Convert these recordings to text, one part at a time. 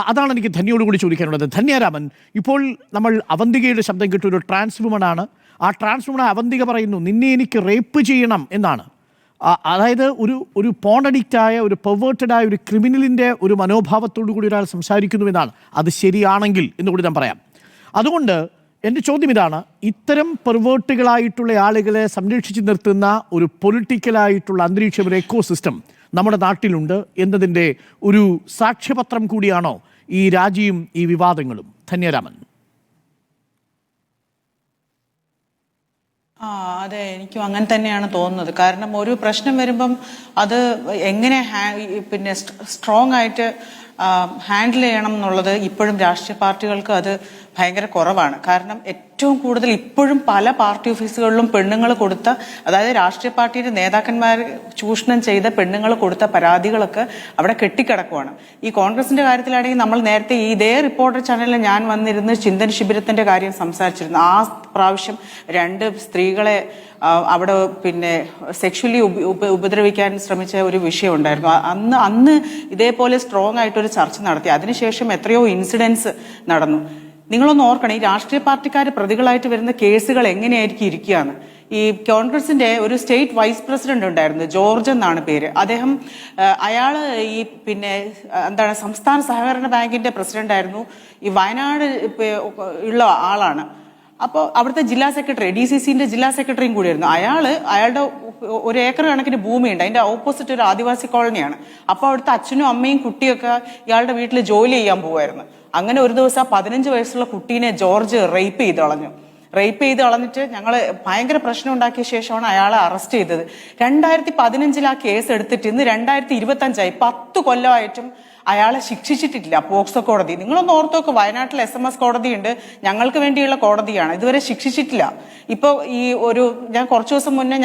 അതാണ് എനിക്ക് ധന്യയോട് കൂടി ചോദിക്കാനുള്ളത്. ധന്യരാമൻ, ഇപ്പോൾ നമ്മൾ അവന്തികയുടെ ശബ്ദം കേട്ട ഒരു ട്രാൻസ് വുമണാണ്. ആ ട്രാൻസ് വുമൺ അവന്തിക പറയുന്നു, നിന്നെ എനിക്ക് റേപ്പ് ചെയ്യണം എന്നാണ്. അതായത് ഒരു പോൺ അഡിക്റ്റായ, ഒരു പെർവേർട്ടഡായ ഒരു ക്രിമിനലിൻ്റെ ഒരു മനോഭാവത്തോടു കൂടി ഒരാൾ സംസാരിക്കുന്നു എന്നാണ്. അത് ശരിയാണെങ്കിൽ എന്നുകൂടി ഞാൻ പറയാം. അതുകൊണ്ട് എൻ്റെ ചോദ്യം ഇതാണ്, ഇത്തരം പെർവേർട്ടുകളായിട്ടുള്ള ആളുകളെ സംരക്ഷിച്ച് നിർത്തുന്ന ഒരു പൊളിറ്റിക്കലായിട്ടുള്ള അന്തരീക്ഷം, ഒരു എക്കോ സിസ്റ്റം നമ്മുടെ നാട്ടിലുണ്ട് എന്നതിൻ്റെ ഒരു സാക്ഷ്യപത്രം കൂടിയാണോ ഈ രാജിയും ഈ വിവാദങ്ങളും? ധന്യരാമൻ. അതെ, എനിക്കും അങ്ങനെ തന്നെയാണ് തോന്നുന്നത്. കാരണം ഒരു പ്രശ്നം വരുമ്പം അത് എങ്ങനെ പിന്നെ സ്ട്രോങ് ആയിട്ട് ഹാൻഡിൽ ചെയ്യണം എന്നുള്ളത് ഇപ്പോഴും രാഷ്ട്രീയ പാർട്ടികൾക്ക് അത് ഭയങ്കര കുറവാണ്. കാരണം ഏറ്റവും കൂടുതൽ ഇപ്പോഴും പല പാർട്ടി ഓഫീസുകളിലും പെണ്ണുങ്ങൾ കൊടുത്ത, അതായത് രാഷ്ട്രീയ പാർട്ടിയുടെ നേതാക്കന്മാർ ചൂഷണം ചെയ്ത പെണ്ണുങ്ങൾ കൊടുത്ത പരാതികളൊക്കെ അവിടെ കെട്ടിക്കിടക്കുവാണ്. ഈ കോൺഗ്രസിന്റെ കാര്യത്തിലാണെങ്കിൽ നമ്മൾ നേരത്തെ ഇതേ റിപ്പോർട്ടർ ചാനലിൽ ഞാൻ വന്നിരുന്ന് ചിന്തൻ ശിബിരത്തിന്റെ കാര്യം സംസാരിച്ചിരുന്നു. ആ പ്രാവശ്യം 2 സ്ത്രീകളെ അവിടെ പിന്നെ സെക്ഷലി ഉപദ്രവിക്കാൻ ശ്രമിച്ച ഒരു വിഷയം ഉണ്ടായിരുന്നു. അന്ന് ഇതേപോലെ സ്ട്രോങ് ആയിട്ടൊരു ചർച്ച നടത്തി. അതിനുശേഷം എത്രയോ ഇൻസിഡൻസ് നടന്നു. നിങ്ങളൊന്ന് ഓർക്കണം, ഈ രാഷ്ട്രീയ പാർട്ടിക്കാർ പ്രതികളായിട്ട് വരുന്ന കേസുകൾ എങ്ങനെയായിരിക്കും ഇരിക്കുകയാണ്. ഈ കോൺഗ്രസിന്റെ ഒരു സ്റ്റേറ്റ് വൈസ് പ്രസിഡന്റ് ഉണ്ടായിരുന്നു, ജോർജ് എന്നാണ് പേര്. അയാള് ഈ പിന്നെ എന്താണ് സംസ്ഥാന സഹകരണ ബാങ്കിന്റെ പ്രസിഡന്റ് ആയിരുന്നു. ഈ വയനാട് ഉള്ള ആളാണ്. അപ്പോൾ അവിടുത്തെ ജില്ലാ സെക്രട്ടറി, DCCന്റെ ജില്ലാ സെക്രട്ടറിയും കൂടിയായിരുന്നു. അയാളുടെ 1 ഏക്കർ കണക്കിന് ഭൂമിയുണ്ട്. അതിന്റെ ഓപ്പോസിറ്റ് ഒരു ആദിവാസി കോളനിയാണ്. അപ്പോൾ അവിടുത്തെ അച്ഛനും അമ്മയും കുട്ടിയൊക്കെ ഇയാളുടെ വീട്ടിൽ ജോലി ചെയ്യാൻ പോവായിരുന്നു. അങ്ങനെ ഒരു ദിവസം 15 വയസ്സുള്ള കുട്ടീനെ ജോർജ് റേപ്പ് ചെയ്ത് കളഞ്ഞിട്ട് ഞങ്ങൾ ഭയങ്കര പ്രശ്നം ഉണ്ടാക്കിയ ശേഷമാണ് അയാളെ അറസ്റ്റ് ചെയ്തത്. 2015 ആ കേസ് എടുത്തിട്ട് ഇന്ന് 2025 10 കൊല്ലമായിട്ടും അയാളെ ശിക്ഷിച്ചിട്ടില്ല പോക്സോ കോടതി. നിങ്ങളൊന്ന് ഓർത്ത് നോക്ക്, വയനാട്ടിൽ SMS കോടതിയുണ്ട്, ഞങ്ങൾക്ക് വേണ്ടിയുള്ള കോടതിയാണ്, ഇതുവരെ ശിക്ഷിച്ചിട്ടില്ല. ഇപ്പൊ ഞാൻ കുറച്ചു ദിവസം മുന്നേ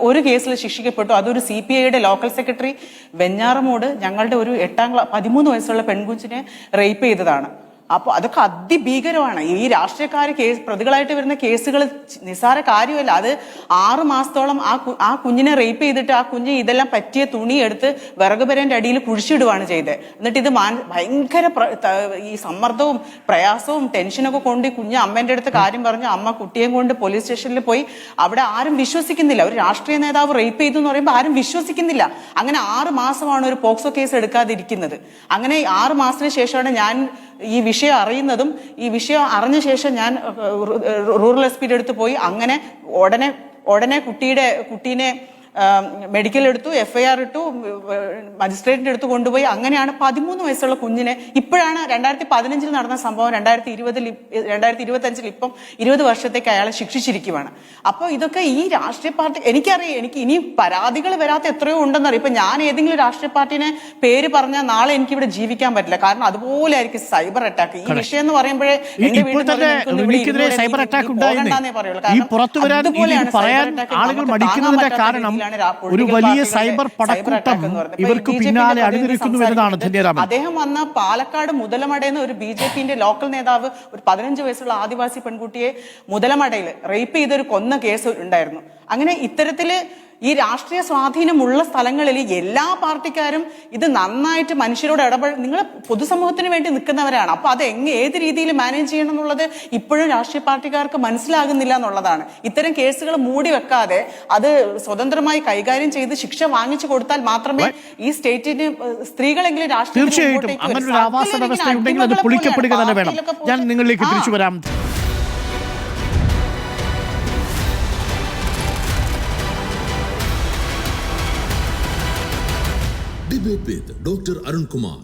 ഒരു കേസിൽ ശിക്ഷിക്കപ്പെട്ടു. അതൊരു CPIയുടെ ലോക്കൽ സെക്രട്ടറി വെഞ്ഞാറമൂട് ഞങ്ങളുടെ ഒരു 13 വയസ്സുള്ള പെൺകുഞ്ഞിനെ റേപ്പ് ചെയ്തതാണ്. അപ്പോൾ അതൊക്കെ അതിഭീകരമാണ്. ഈ രാഷ്ട്രീയക്കാർ പ്രതികളായിട്ട് വരുന്ന കേസുകൾ നിസ്സാര കാര്യമല്ല. അത് 6 മാസത്തോളം ആ കുഞ്ഞിനെ റേപ്പ് ചെയ്തിട്ട് ആ കുഞ്ഞ് ഇതെല്ലാം പറ്റിയ തുണി എടുത്ത് വിറകുപരന്റെ അടിയിൽ കുഴിച്ചിടുകയാണ് ചെയ്തത്. എന്നിട്ട് ഇത് ഭയങ്കര ഈ സമ്മർദ്ദവും പ്രയാസവും ടെൻഷനൊക്കെ കൊണ്ട് കുഞ്ഞ് അമ്മേന്റെ അടുത്ത് കാര്യം പറഞ്ഞ് അമ്മ കുട്ടിയെ കൊണ്ട് പോലീസ് സ്റ്റേഷനിൽ പോയി. അവിടെ ആരും വിശ്വസിക്കുന്നില്ല. ഒരു രാഷ്ട്രീയ നേതാവ് റേപ്പ് ചെയ്തു എന്ന് പറയുമ്പോൾ ആരും വിശ്വസിക്കുന്നില്ല. അങ്ങനെ 6 മാസമാണ് ഒരു പോക്സോ കേസ് എടുക്കാതിരിക്കുന്നത്. അങ്ങനെ 6 മാസത്തിന് ശേഷമാണ് ഞാൻ ഈ വിഷയം അറിയുന്നതും. ഈ വിഷയം അറിഞ്ഞ ശേഷം ഞാൻ റൂറൽ SPയുടെ അടുത്ത് പോയി. അങ്ങനെ ഉടനെ കുട്ടീനെ മെഡിക്കൽ എടുത്തു, FIR ഇട്ടു, മജിസ്ട്രേറ്റിന്റെ അടുത്ത് കൊണ്ടുപോയി. അങ്ങനെയാണ് 13 വയസ്സുള്ള കുഞ്ഞിനെ, ഇപ്പോഴാണ് 2015 നടന്ന സംഭവം 2025 ഇപ്പം 20 വർഷത്തേക്ക് അയാളെ ശിക്ഷിച്ചിരിക്കുകയാണ്. അപ്പോൾ ഇതൊക്കെ ഈ രാഷ്ട്രീയ പാർട്ടി, എനിക്കറിയാം, എനിക്ക് ഇനി പരാതികൾ വരാത്ത എത്രയോ ഉണ്ടെന്നറിയാം. ഇപ്പൊ ഞാൻ ഏതെങ്കിലും രാഷ്ട്രീയ പാർട്ടിനെ പേര് പറഞ്ഞാൽ നാളെ എനിക്കിവിടെ ജീവിക്കാൻ പറ്റില്ല. കാരണം അതുപോലെ ആയിരിക്കും സൈബർ അറ്റാക്ക്. ഈ വിഷയം എന്ന് പറയുമ്പോഴേ എന്റെ വീട്ടിൽ സൈബർ അറ്റാക്ക് ഉണ്ടായെന്നേ പറയുള്ളൂ. കാരണം ഒരു വലിയ സൈബർ പടക്കൂട്ടം ഇവർക്ക് പിന്നാലെ അണിനിരക്കുന്നു എന്നതാണ് ധന്യരാമൻ. അദ്ദേഹം വന്ന പാലക്കാട് മുതലമടയെന്ന് ഒരു BJPന്റെ ലോക്കൽ നേതാവ് ഒരു 15 വയസ്സുള്ള ആദിവാസി പെൺകുട്ടിയെ മുതലമടയിൽ റേപ്പ് ചെയ്തൊരു കൊന്ന കേസ് ഉണ്ടായിരുന്നു. അങ്ങനെ ഇത്തരത്തില് ഈ രാഷ്ട്രീയ സ്വാധീനമുള്ള സ്ഥലങ്ങളിൽ എല്ലാ പാർട്ടിക്കാരും ഇത് നന്നായിട്ട് മനുഷ്യരോട് നിങ്ങൾ പൊതുസമൂഹത്തിന് വേണ്ടി നിൽക്കുന്നവരാണ്. അപ്പൊ അത് ഏത് രീതിയിൽ മാനേജ് ചെയ്യണം എന്നുള്ളത് ഇപ്പോഴും രാഷ്ട്രീയ പാർട്ടിക്കാർക്ക് മനസ്സിലാകുന്നില്ല എന്നുള്ളതാണ്. ഇത്തരം കേസുകൾ മൂടി വെക്കാതെ അത് സ്വതന്ത്രമായി കൈകാര്യം ചെയ്ത് ശിക്ഷ വാങ്ങിച്ചു കൊടുത്താൽ മാത്രമേ ഈ സ്റ്റേറ്റിന് സ്ത്രീകളെങ്കിലും തീർച്ചയായിട്ടും അങ്ങനെ ഒരു ആവാസ വ്യവസ്ഥ ഉണ്ടെങ്കിൽ അത് പൊളിക്കപ്പെടുക തന്നെ വേണം. ഞാൻ നിങ്ങളിലേക്ക് തിരിച്ചു വരാം. Debate with Dr. Arun Kumar.